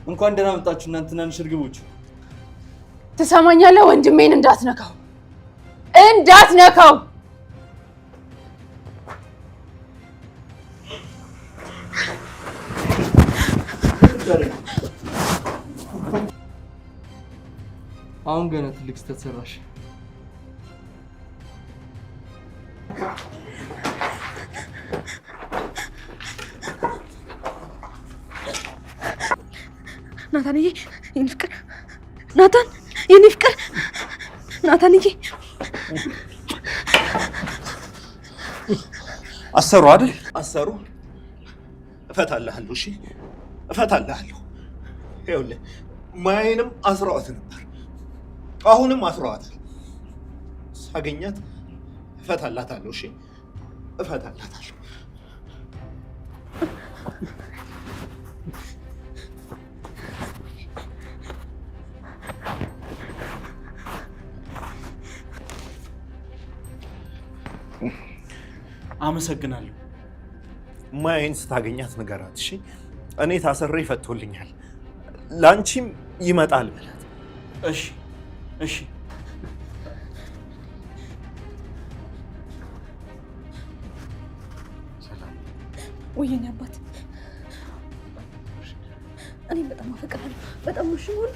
እንኳን ደህና መጣችሁ እናንተ ትናንሽ እርግቦች። ትሰማኛለህ? ወንድሜን እንዳትነካው እንዳትነካው። አሁን ገና ትልቅ ስህተት ሰራሽ። ናታንዬ የኔ ፍቅር፣ ናታን የኔ ፍቅር፣ ናታንዬ አሰሩ አይደል? አሰሩ። እፈታልሃለሁ። እሺ እፈታልሃለሁ። ይኸውልህ ማየንም አስረዋት ነበር፣ አሁንም አስረዋታል። ሳገኛት እፈታላታለሁ። እሺ እፈታላታለሁ። አመሰግናለሁ። ማየን ስታገኛት ንገራት። እሺ እኔ ታሰሬ ይፈቶልኛል፣ ላንቺም ይመጣል በላት። እሺ እሺ። ሰላም። ወይኔ አባት፣ እኔ በጣም አፈቅራለሁ። በጣም ነው ሽሙል።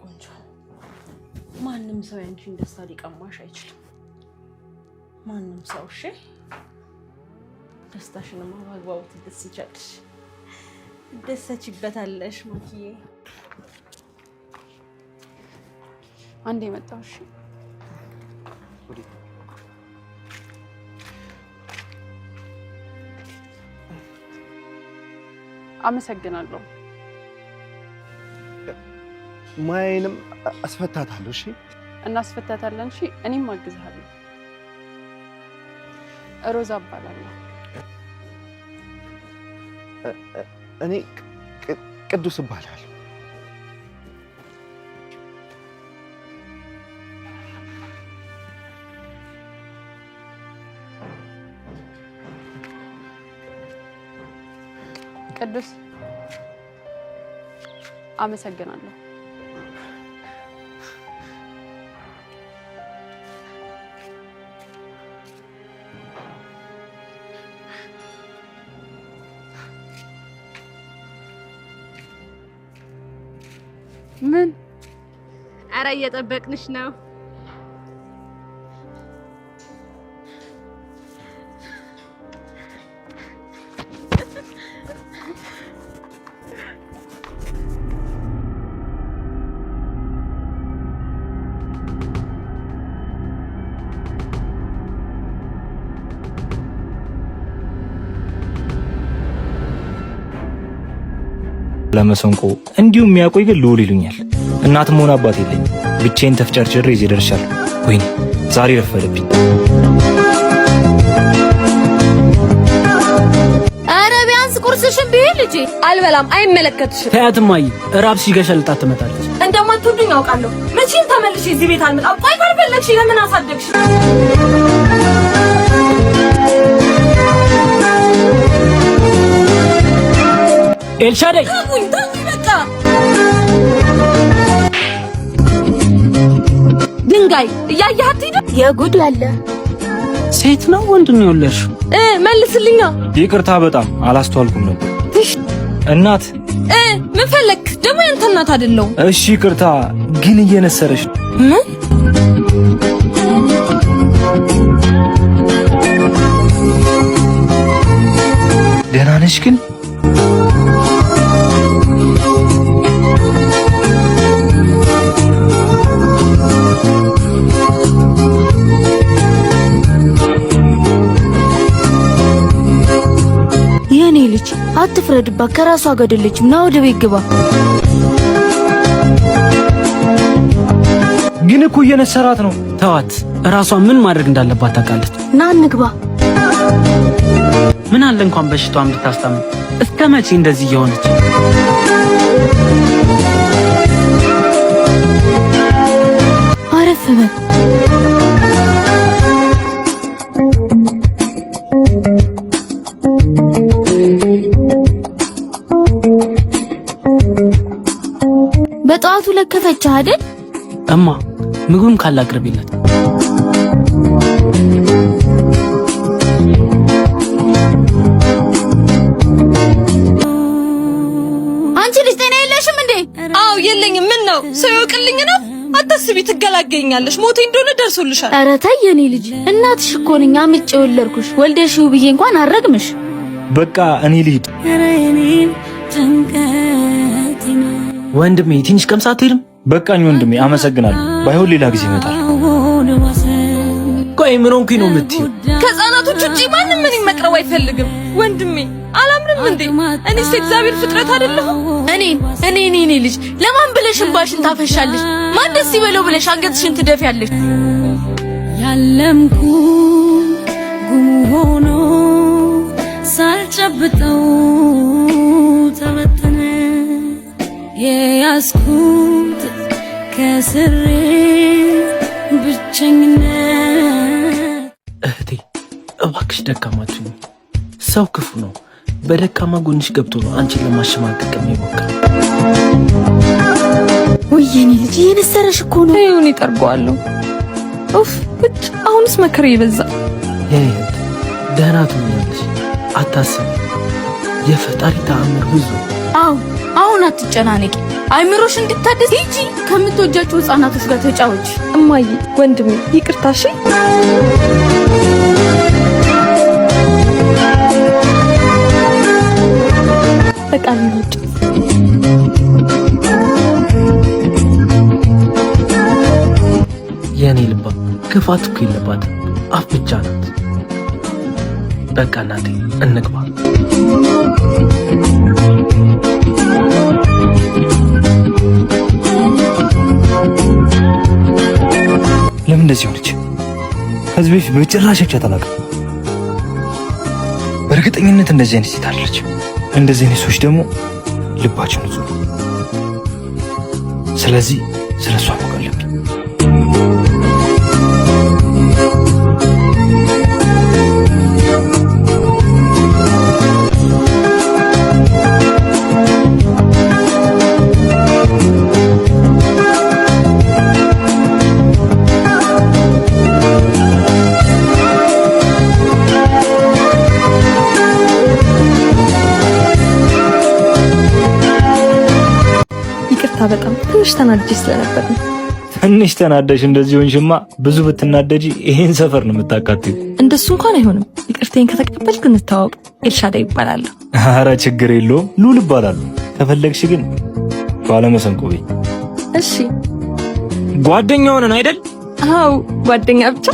ቆንጆ ማንም ሰው ያንቺን ደስታ ሊቀማሽ አይችልም። ማንም ሰው። እሺ ደስታሽንማ በአግባቡ ትደስቻለሽ፣ ትደሰችበታለሽ። ማኪዬ አንዴ መጣው። እሺ አመሰግናለሁ። ማየንም አስፈታታለሁ። እሺ እናስፈታታለን። እሺ እኔም አግዝሃለሁ። ሮዛ እባላለሁ። እኔ ቅዱስ እባላለሁ። ቅዱስ አመሰግናለሁ። ምን? አረ እየጠበቅንሽ ነው። ለመሰንቆ እንዲሁ የሚያቆይ ግን ልውል ይሉኛል። እናትም ሆነ አባት የለኝ፣ ብቻዬን ተፍጨርጭሬ እዚህ ደርሻለሁ። ወይኔ ዛሬ ረፈደብኝ። አረ ቢያንስ ቁርስሽን ብይ ልጄ። አልበላም፣ አይመለከትሽም። ታያትማይ እራብ ሲገሸልጣት ትመጣለች። እንደማትወዱኝ አውቃለሁ። መቼም ተመልሼ እዚህ ቤት አልመጣም። ቆይ ካልፈለግሽ ለምን አሳደግሽ? ኤልሻዳይ ታውኝ በቃ ድንጋይ እያየሃት ሂድ። የጉድ ያለ ሴት ነው ወንድ ነው የወለድሽው? መልስልኛ። ይቅርታ በጣም አላስተዋልኩም ነበር። እናት ምን ፈለክ ደግሞ? ያንተ እናት አይደለሁም። እሺ ይቅርታ፣ ግን እየነሰረሽ ምን? ደህና ነሽ ግን? አለባት ከራሷ ጋር አይደለችም ና ወደ ቤት ግባ ግን እኮ እየነሰራት ነው ተዋት ራሷ ምን ማድረግ እንዳለባት ታውቃለች ና እንግባ ምን አለ እንኳን በሽታዋን ብታስታምም እስከ መቼ እንደዚህ እየሆነች አረፍ በል በጠዋቱ ለከፈች አይደል እማ ምግቡን ካላቅርብለት አንቺ ልጅ ጤና የለሽም እንዴ አው የለኝም ምን ነው ሰው ይወቅልኝ ነው አታስቢ ትገላገኛለሽ ሞቴ እንደሆነ ደርሶልሻል ኧረ ተይ የኔ ልጅ እናትሽ እኮ ነኝ አምጬ ወለድኩሽ ወልደሽው ብዬ እንኳን አረግምሽ በቃ እኔ ልሂድ ወንድሜ ትንሽ ቀምሳ አትሄድም በቃኝ ወንድሜ አመሰግናለሁ ባይሆን ሌላ ጊዜ እመጣለሁ ቆይ ምን ሆንኩኝ ነው የምትይው ከህፃናቶች ውጪ ማንም ምን ይመቅረው አይፈልግም ወንድሜ አላምንም እንዴ እኔስ እግዚአብሔር ፍጥረት አይደለሁ እኔ ልጅ ለማን ብለሽ እንባሽን ታፈሻለሽ ማን ደስ ይበለው ብለሽ አንገትሽን ትደፊያለሽ ያለምኩ ጉሙ ሆኖ ሳልጨብጠው ተበተነ የያዝኩት ከስሬ ብቸኝነት እህቴ እባክሽ ደካማችሁ ሰው ክፉ ነው በደካማ ጎንሽ ገብቶ ነው አንቺን ለማሸማቀቅ የሚሞክር ወይኔ ልጅ የነሰረሽ እኮ ነው ይሁን ይጠርገዋለሁ ኡፍ ብቻ አሁንስ መከራ ይበዛ የእህት ደህና ትሆኛለሽ አታስቢ የፈጣሪ ተአምር ብዙ አሁን አትጨናነቂ አይምሮሽ እንድታደስ ሂጂ ከምትወጃቸው ህፃናቶች ጋር ተጫወች እማዬ ወንድሜ ይቅርታሽ በቃ ልጅ የኔ ልባ ክፋት እኮ የለባትም አፍ ብቻ ናት በቃ እናቴ እንግባ ለምን እንደዚህ ሆነች ከዚህ በፊት በጭራሽ አታውቅም በእርግጠኝነት እንደዚህ አይነት ሴት አለች እንደዚህ አይነት ሰዎች ደግሞ ልባቸው ንጹህ ስለዚህ ስለሷ ማወቅ አለብኝ በጣም ትንሽ ተናድጄ ስለነበር ነው ትንሽ ተናደሽ እንደዚህ ሆንሽማ ብዙ ብትናደጂ ይሄን ሰፈር ነው የምታካትዩ እንደሱ እንኳን አይሆንም ይቅርታዬን ከተቀበልክ እንተዋወቅ ኤልሻዳይ ይባላል ኧረ ችግር የለውም ሉል ይባላል ከፈለግሽ ግን ባለመሰንቆ በይ እሺ ጓደኛው ነን አይደል አው ጓደኛ ብቻ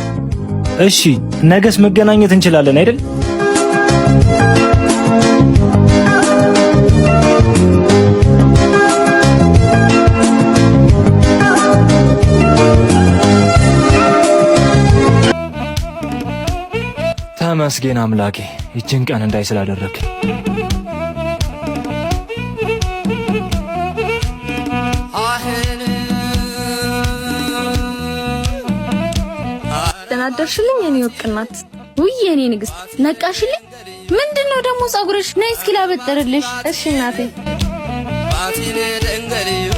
እሺ ነገስ መገናኘት እንችላለን አይደል ተመስገን አምላኬ ይችን ቀን እንዳይ ስላደረክ ተናደርሽልኝ የኔ ወቅናት ውይ የኔ ንግስት ነቃሽልኝ ምንድነው ደግሞ ጸጉርሽ ነይ እስኪ ላበጠርልሽ እሺ እናቴ ባቲኔ ደንገሊዩ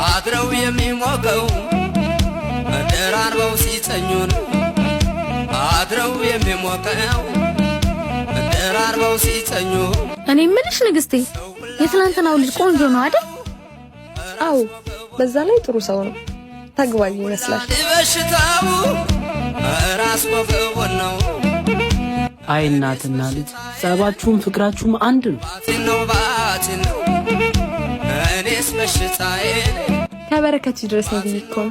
አድረው የሚሞቀው ደራርበው ሲተኙን አድረው የሚሞቀው ደራርበው ሲተኙ እኔ ምንሽ ንግስቴ የትላንትናው ልጅ ቆንጆ ነው አይደል አው በዛ ላይ ጥሩ ሰው ነው ተግባቢ ይመስላል በሽታው ራስ ወገቦን ነው አይ እናትና ልጅ ጸባችሁም ፍቅራችሁም አንድ ነው ባቲነው እኔስ በሽታዬ ከበረከት ድረስ ነው ቢኮን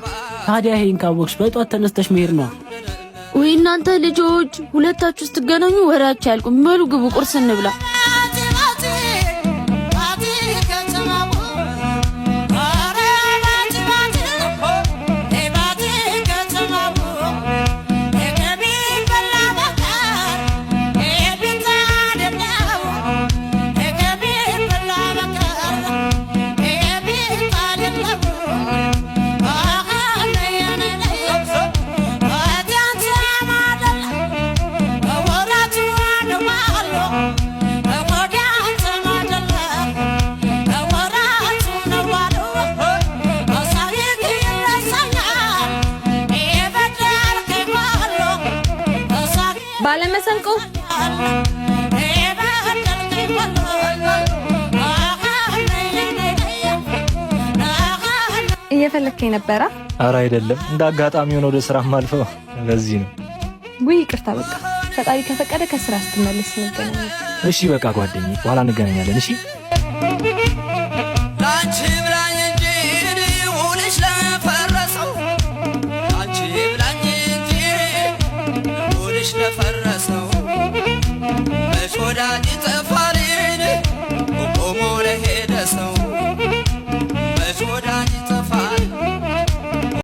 ታዲያ ይሄን ካወቅሽ በጧት ተነስተሽ መሄድ ነው ወይ እናንተ ልጆች ሁለታችሁ ስትገናኙ ወራችሁ ያልቁም በሉ ግቡ ቁርስ እንብላ መሰንቆ እየፈለከኝ ነበረ? ኧረ አይደለም፣ እንደ አጋጣሚ ሆኖ ወደ ስራ ማልፈው ለዚህ ነው። ውይ ይቅርታ፣ በቃ ፈጣሪ ከፈቀደ ከስራ ስትመለስ እንገናኛለን። እሺ በቃ ጓደኛዬ፣ በኋላ እንገናኛለን። እሺ ላንቺ